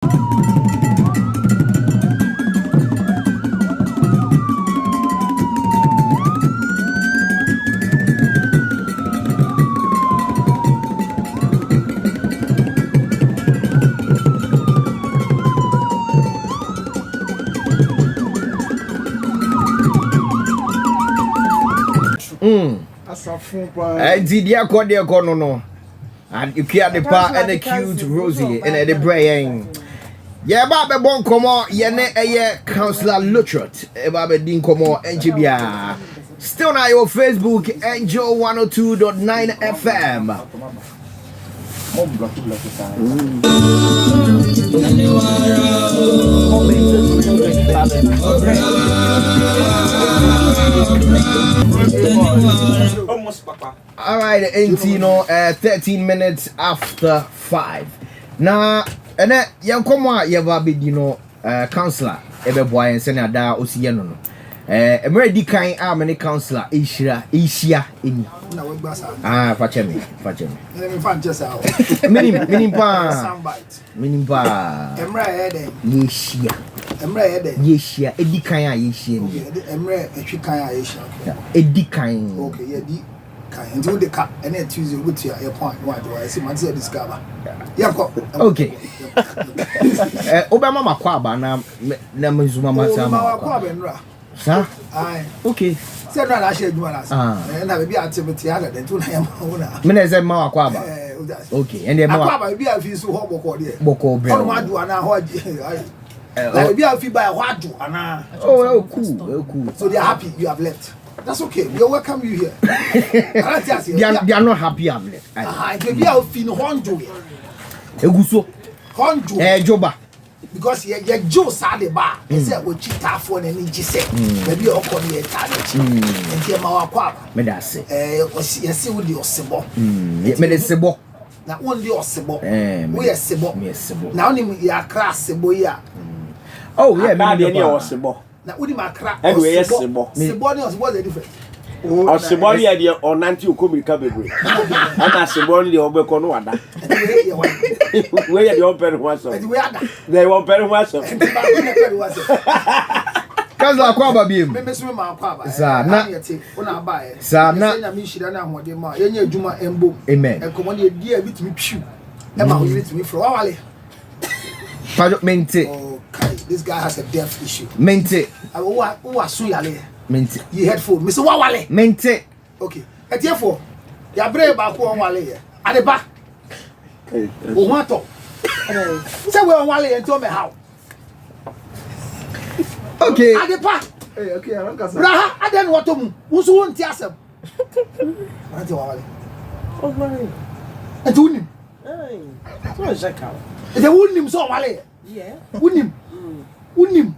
Did you call the economy? And you can't the part and the cute Rosie and the brain. Yeah, Baba Bon Como, Yene, Counsellor Lutterodt, Baba Din Como, NGBA. Still now your Facebook, Angel 102.9 FM. All right, 13 minutes after 5. Now, and then you come out, you have a counselor, every boy and senator, Oceano. I'm ready, kind of counselor, Asia, in. Fatcher me. Let me find just out. Meaning pa. Yesia. Yesia. Edikaya Yesia. Edikaya. Okay, yeah, until the cut and then Tuesday with your point. Why do I see myself discover? Yeah, okay. Obama Makwaba, Namazuma Matama. Sir? Okay. Said that I should do us. And I will be activity other than 2 a.m. Minazem Makwaba. Okay, and then Makwaba be a few so hot Boko Bell. I do an hour. Like be a few by a what do. Oh, cool. So they are happy you have left. That's okay. We welcome you here. They are not happy I've left. Maybe I'll feel Honjo. Eguso. Honjo. Joba. Because you Joe Saliba, and said, what you tap for and you say, maybe you're calling a target. And here, Mawakwa, Medase, yes, with your Sebo, Medasebo, not only your Sebo, we are Sebo, now you are crass Seboya. Oh, yeah, maybe you're Sebo. Now, would my crack, and we are Sebo, Sebo was the difference. Or Seboni idea or Nanti Ukumi Cabri. And as Seboni the Obeconwada. Where the open was. They won't very much. Councillor Kwaba Beam. Miss Kwaba. Sir, not yet. When I buy it. Sir, not a mission and I'm what they are. Any Juma and book. Amen. And command a dear bit me chew. Emma will read me for Wally. Mente. Okay, this guy has a death issue. Mente. I was Suyale. Mente. You head for Mr. Wawale. Mente. Okay. And therefore, you are brave about Wale. At the back. Oh, what? Say we're Wale and told me how. Okay. At the back. Okay, I don't know. Raha, I don't want to. Who's won't tell them? Auntie Wale. Oh, my. And to him. So is that cow? They wouldn't him so Wale. Yeah. Wouldn't him.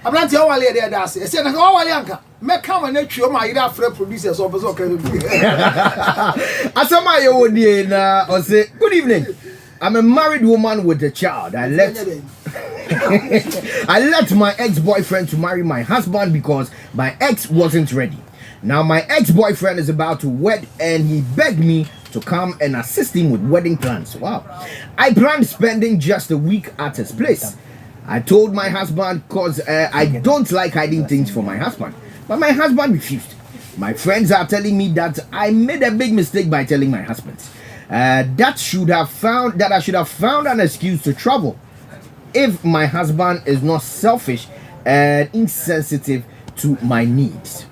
I'm not telling Wale there. I said, I go Wale Anka. Make come and let you my either friend producers or so. As my own day or say, good evening. I'm a married woman with a child. I left my ex-boyfriend to marry my husband because my ex wasn't ready. Now my ex-boyfriend is about to wed and he begged me to come and assist him with wedding plans. Wow. I planned spending just a week at his place. I told my husband because I don't like hiding things from my husband. But my husband refused. My friends are telling me that I made a big mistake by telling my husband. That I should have found an excuse to travel. If my husband is not selfish and insensitive to my needs.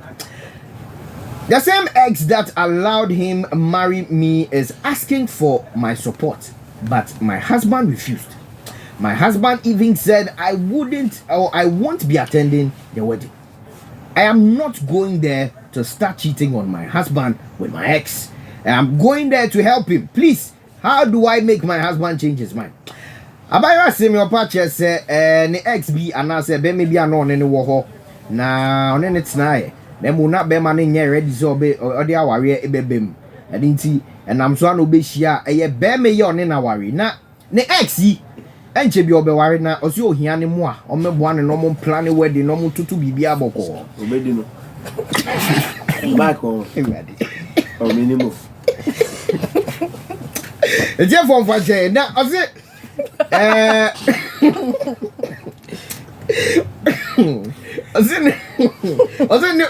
The same ex that allowed him marry me is asking for my support, but my husband refused. My husband even said I won't be attending the wedding. I am not going there to start cheating on my husband with my ex. I'm going there to help him. Please, how do I make my husband change his mind? Abaya say me opache say ne ex bi anase be me bi ano ne wo ho na one ne tena na mu na be ma ne nye ready so be odi aware ebebem ade nti enam so an obehia eye be me ye one na ware na ne ex yi enche bi obeware na osi ohia ne mu a omebo ane no mo plan wedding no mo tutu bibia boko obedi no back on everybody o minimum e je fon fa je na osi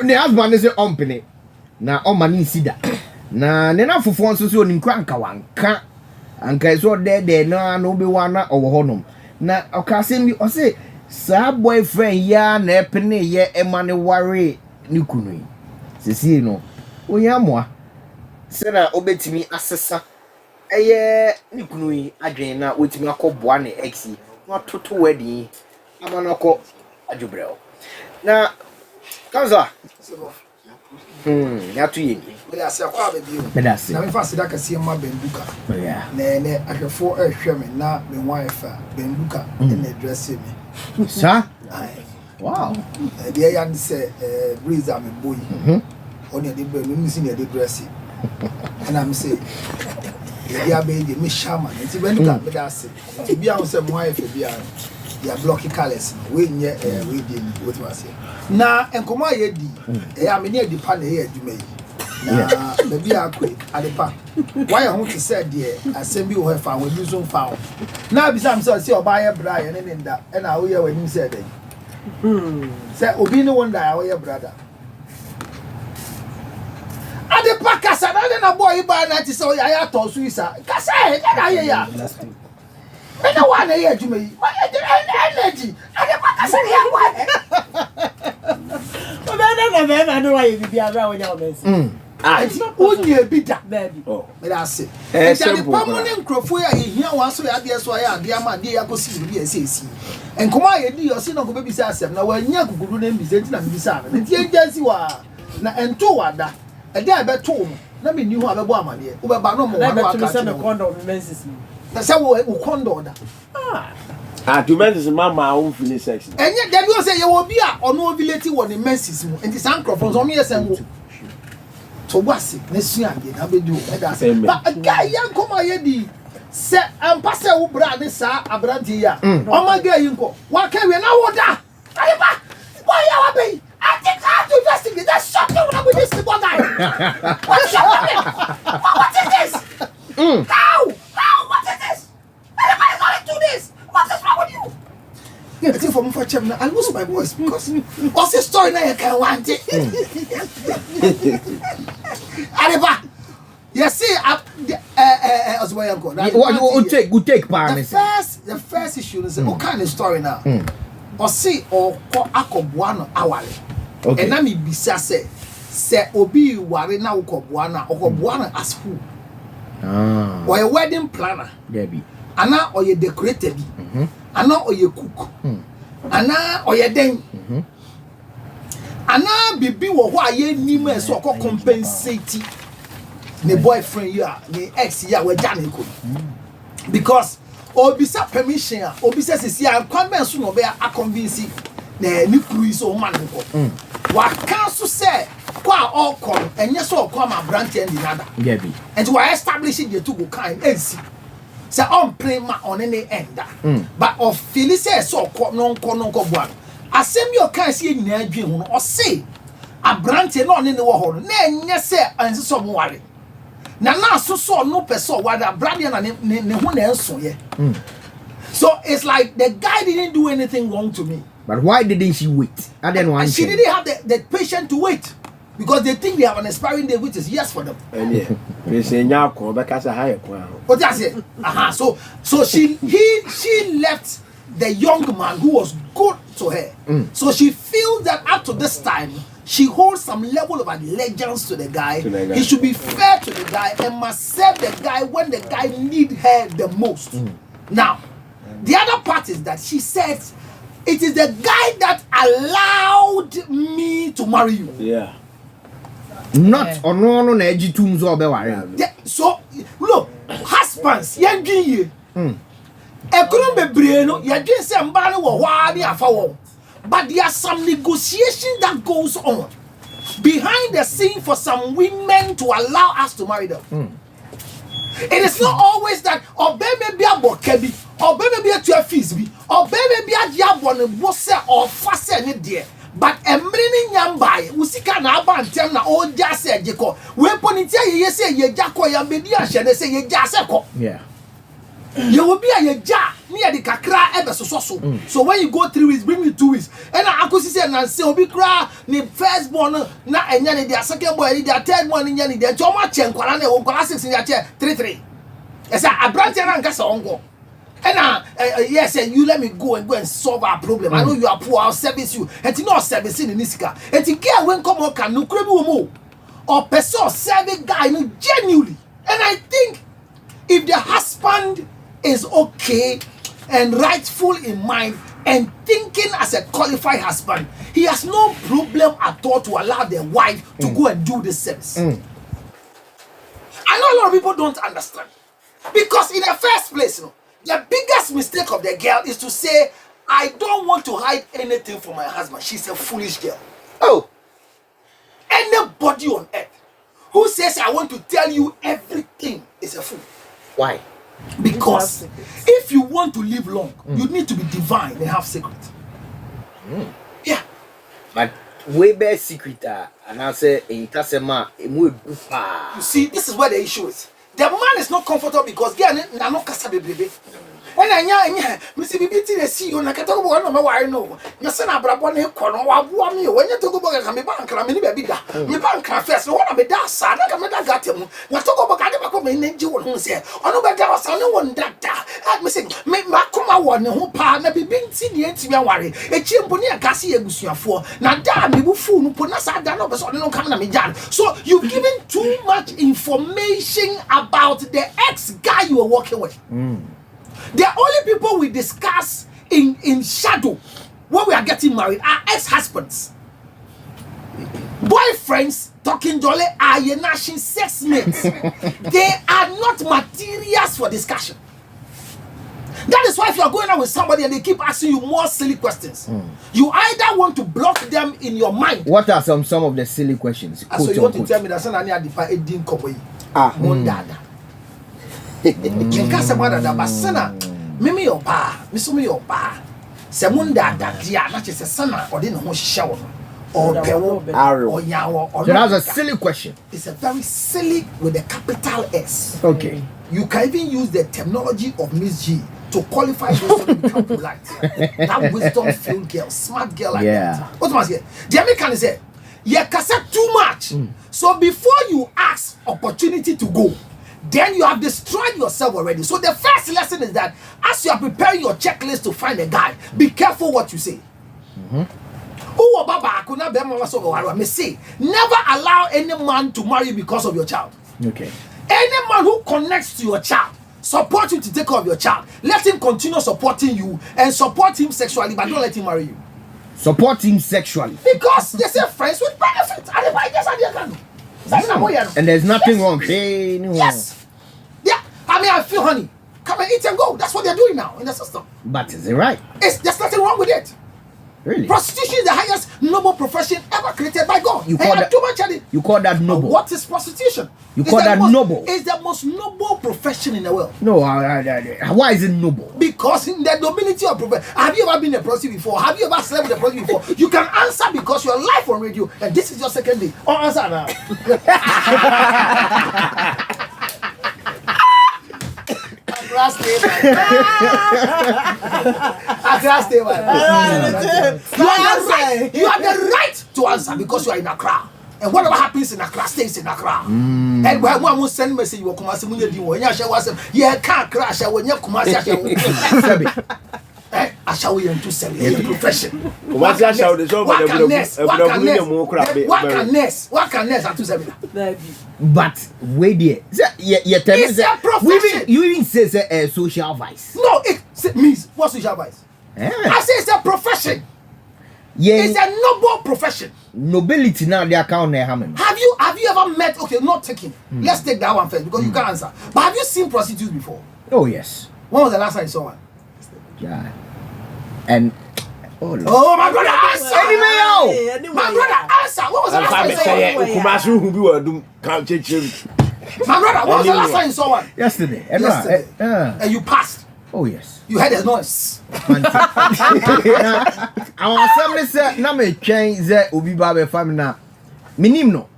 ne husband is ompene na omani sida na ne na fofo nso so ni nkwa nka wanka anka so de na no be wana owo honom na okase mi o say sa boyfriend ya na epene ye emane ware ni kunu yi sesi no onyamoa se na obetimi asesa eye ni kunu yi adwen na otimi akoboa ne ex na toto wedding amanako ajubrel na Counsellor. Ya tu yi. Bela se akwa abedi o. Bela se. Na me fa sida kase ma benduka. Yeah. Na ahwefo ahwe me na me wan fa benduka na dress me. Sir? Wow. Dia ya ni se breeze am boy. Oni de be me si na de dress. And I'm say dia be de me shama. Nti benduka bela se. Nti bia on se mo wan fa bia. Dia blocky colors. We nye we dey what was say. Na enkomo ayedi me ne adi pa na ye adwuma yi na be bia akwe adepa why ho to say there asem bi wo fa wo bi so fa wo na bi sam say oba ye bra ye ne nda e na wo ye wani say den say obi ne won da wo ye brother adepa kasa na boy ba na ti say o ya to so isa kasa e na ye ya me na wa na ye adwuma yi ma energy adepa kasa ye wa I know why you be around when you're messing. Onye bida Baby. me da say e dey permanent crofo ya ehia wan so ya dey so ya dey ama dey yakosi bi esi enkomo ayedi yo se no go be bisa asem na wanya kukudu na mbise nti na mbisa na nti agency wa na ento wada e dey be to no na me ni ho abebo amane wo be ba no mo wa aka say me condom menses na say wo condom da to menses mama won feel sex enye dem yo say ye wo bi a ono ovulate wo ni menses mu nti san crofo so me yesem wo to wasi na suande na be do e da say ba guy yan koma yedi se ampase wo bra de sa abrante ya o ma guy nko wa ka we na wo da ayi ba boy ya wa be I think I to investigate that something with this guy what is this how what is this everybody going to do this what is wrong with you I think for me for chem I lose my voice because what's the story now you can want it Areba you see as well you go good take the first issue is what kind of story now or see or akoboa awale and na me bisa say obi ware na okoboa na as who or a wedding planner Debbie ana or you decorator bi ana or you cook ana or you den ana bibi wo ho aye nim e so compensate the boyfriend you are the ex ya we jana ko because obisa permission obisa sisi an kwambe so no be a convince na ni kuru so man ko wa cancel say kwa all come enye so come ma branch and nada Debbie and we establish the two go kind ensi say on play ma on any end but of feel say so no boa asem your kan see nyina adwen ho no o say abrante no ne wo ho no na enye say anse so mo ware na so no person ware abrante na ne ho na enso ye so it's like the guy didn't do anything wrong to me but why didn't she wait I didn't want she didn't have the patience to wait because they think they have an expiring date which is yes for them we say nya ko be ka say high ko what I say so she left the young man who was good to her so she feels that up to this time she holds some level of allegiance to the guy. He should be fair to the guy and must serve the guy when the guy need her the most now the other part is that she said it is the guy that allowed me to marry you not no na ejitum so be ware so look husbands ye ekuru bebre no ye dwen se mba ne wo hwa ne afa wo but there are some negotiation that goes on behind the scene for some women to allow us to marry them it is not always that obebe bia boka bi obebe bia tua fees bi obebe bia dia bone bo se or fa se ne de but emre ni nyambae usika na aba ntem na o ja se jeko we ponitia ye se ye jako ya bedi ahye ne se ye ja se ko You will be a ja near the kakra ever so when you go 3 weeks, bring me 2 weeks. And I could say and say obi cry ni first born na enya their second boy their third one enya their joma chen kwala na won kwala 6 in their chair 3. Esa abranche na nkasa ongo. And yes, you let me go and solve our problem. I know you are poor, I'll service you. And you know servicing in Nisika. And you get when come on can no crave more or person serving guy genuinely. And I think if the husband is okay and rightful in mind and thinking as a qualified husband, he has no problem at all to allow the wife to go and do this service. I know a lot of people don't understand. Because in the first place, the biggest mistake of the girl is to say, I don't want to hide anything from my husband. She's a foolish girl. Oh. Anybody on earth who says, I want to tell you everything is a fool. Why? Because if you want to live long, you need to be divine and have secret. Yeah. But way better secret, and I say, in Tasema, you see, this is where the issue is. The man is not comfortable because girl na no kasa bebrebe. And anya me see bibi na see you na kata go no me ware no. Na se na brabo na ekọ no wa boa me o anya to go boga ka me bank na me ni baby da. Me bank na first no na me da sa na ka me da gatem. Na to go boga de ba ko me nji wo ho se. Ono be da sa no won da da. Me say me makoma wo ne ho pa na bibi nti ne enti me ware. Echi mpo ne aka se egusuafo. Na da me bu fu no po na sa da no be so no come na me jan. So you've given too much information about the ex guy you were working with. The only people we discuss in shadow when we are getting married are ex-husbands. Boyfriends talking jolly are yenashing sex mates. They are not materials for discussion. That is why if you are going out with somebody and they keep asking you more silly questions, you either want to block them in your mind. What are some of the silly questions? So you want to tell me that son ani adipa edin koboyi. Mondada. Because about that, but sana, me your pa, me your pa. Semunda that dia, not just a sana or didn't want shower or pewo or yawo or. So that's a silly question. It's a very silly with a capital S. Okay. You can even use the terminology of Miss G to qualify those to become polite. That wisdom-filled girl, smart girl like that. What must I say? The American say, you cassette too much. So before you ask opportunity to go, then you have destroyed yourself already. So the first lesson is that as you are preparing your checklist to find a guy, be careful what you say. Never allow any man to marry you because of your child. Okay. Any man who connects to your child, support you to take care of your child. Let him continue supporting you and support him sexually, but don't let him marry you. Support him sexually. Because they say friends with benefits. And there's nothing wrong. Yes. Yeah. I mean, I feel honey. Come and eat and go. That's what they're doing now in the system. But is it right? There's nothing wrong with it. Really? Prostitution is the highest noble profession ever created by God. You call that noble? What is prostitution? You call that noble? It's the most noble profession in the world. No, why is it noble? Because in the nobility of profession. Have you ever been a prostitute before? Have you ever slept with a prostitute before? You can answer because you're live on radio and this is your second day. Or answer now. You have the right to answer because you are in Accra. And whatever happens in Accra stays in Accra. And when one will send message, you will come and say, "Yeah, can't crash. I will not come and say, I shall we into selling profession." What can next? But wait there. It's a profession. You even say a social vice. No, it means what social vice? I say it's a profession. Yeah. It's a noble profession. Nobility now they account there how many? Have you ever met? Okay, not taking. Let's take that one first because you can't answer. But have you seen prostitutes before? Oh yes. When was the last time you saw one? Yeah. And oh my brother, answer! Anyway, my brother, answer! What was the last time you saw one? My brother, what was the last time you saw one? Yesterday. And you passed. Oh yes. You heard a noise. Our assembly said, "Na me change the obi ba family na minim no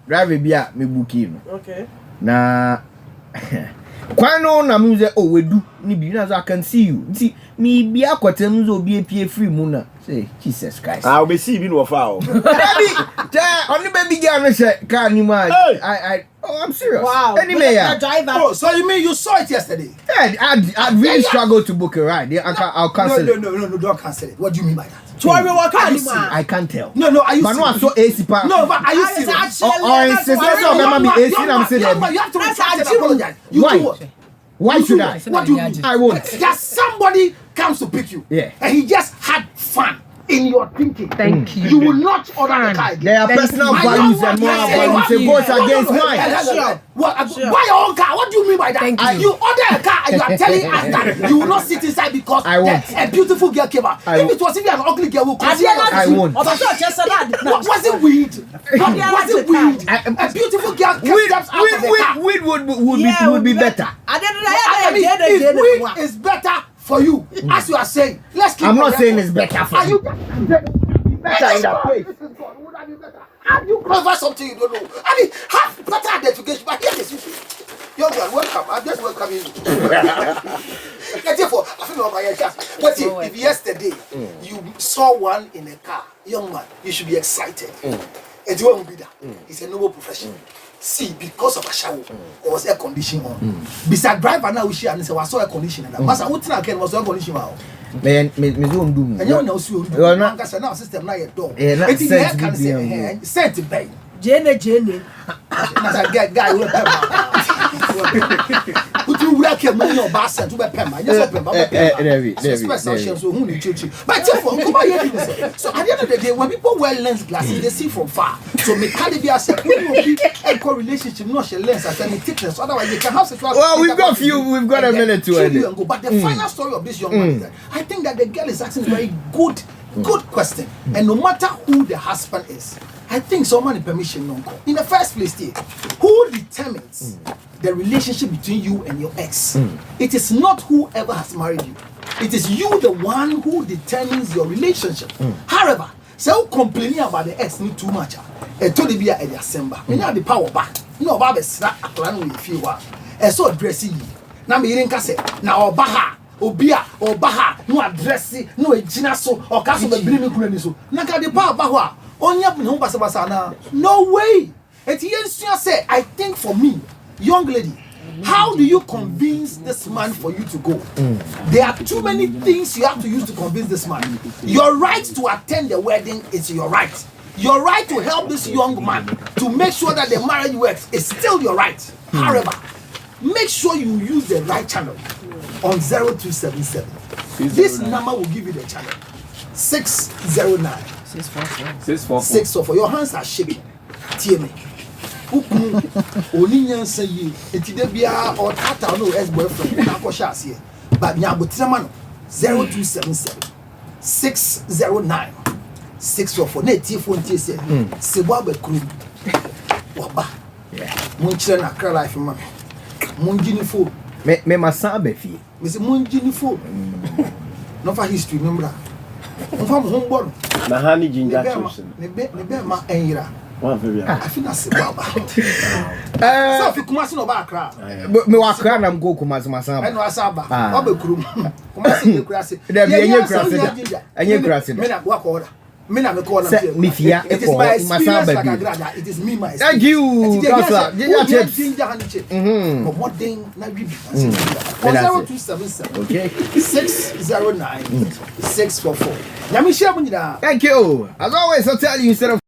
driver bia me booking no." Okay. Na Why no na me say oh we do ni bi na so I can see you. See me bi akwatem zo bi apie free mu na. Say Jesus Christ. Ah, we see bi no fa o. Baby, only baby girl me say car ni man. I'm serious. Wow. Anyway, Oh, so you mean you saw it yesterday? Yeah, I really struggled to book a ride. I'll cancel it. No, don't cancel it. What do you mean by that? I can't tell. No, are you but no, I saw AC part. No, but are you serious? You have to apologize. Why should I? What do you mean? I won't. Just somebody comes to pick you. Yeah. And he just had fun in your thinking. Thank you. You will not order the car. There are personal values and moral values. It goes against mine. Why your own car? What do you mean by that? You order a car and you are telling us that you will not sit inside because a beautiful girl came out. If it was even an ugly girl, we'll consider I won't. Was it weird? Was it weird? A beautiful girl steps out of the car. Weed would be better. I mean, if weed is better for you, as you are saying, let's keep. I'm not saying it's better for you. Better in that place. How do you cover something you don't know? I mean, have better identification. But here is you. Young man, welcome. I'm just welcoming you. Therefore, I feel no my chance. But if yesterday you saw one in a car, young man, you should be excited. And you won't be that. It's a noble profession. See, because of a shower, there was air conditioning on. Beside driver now we share and say, I saw air conditioning. But I wouldn't again was air conditioning on. Me don't do. And you know, so you not now system now your door. It's the air can say, sent to bay. Jenny. As I get guy with put you work your money or basket to be pemba. Just pemba. So who need church? But come on here. So at the end of the day, when people wear lens glasses, they see from far. So me can be as a relationship, not share lens as any thickness. Otherwise, they can have sexual. Well, we've got a minute to end it. But the final story of this young man is that I think that the girl is asking a very good question. And no matter who the husband is, I think someone in permission no go. In the first place, who determines the relationship between you and your ex? It is not whoever has married you. It is you, the one who determines your relationship. However, so complaining about the ex not too much. And told be at the assembly. You know the power back. You know about the slap a plan with you. And so dressing. Now me didn't say now baha. Obia or baha no addressing no ejina so or caso be bring me kula so. Na ka the power baha. No way. Say, I think for me, young lady, how do you convince this man for you to go? There are too many things you have to use to convince this man. Your right to attend the wedding is your right. Your right to help this young man to make sure that the marriage works is still your right. However, make sure you use the right channel on 0277. This number will give you the channel. 609. 644. Your hands are shaking. Tear me. Only yan say you. Eti de bia or tata no ex-boyfriend. Na ko sha here. But nya botirama no 0277 609 644. Na tie phone tie say. Se bo abakuru. Waba. Mun kire na kra life ma. Mun gini phone. Me masa abafie. Me say mun gini phone. No for history number. From home na honey ginger chips ne be ma enira one very I feel na se baba so fi Kumasi no ba akra me wa akra na go Kumasi masamba eno asaba wa be kurum Kumasi ye kura se da bi enye kura se enye kura se me na wa ko order me na me ko na me fia e ko masamba bi it is me my thank you Councillor ginger chips ginger honey chips modern na bibi 0277 okay 609 644 Yami share mu nyina thank you as always I tell you instead of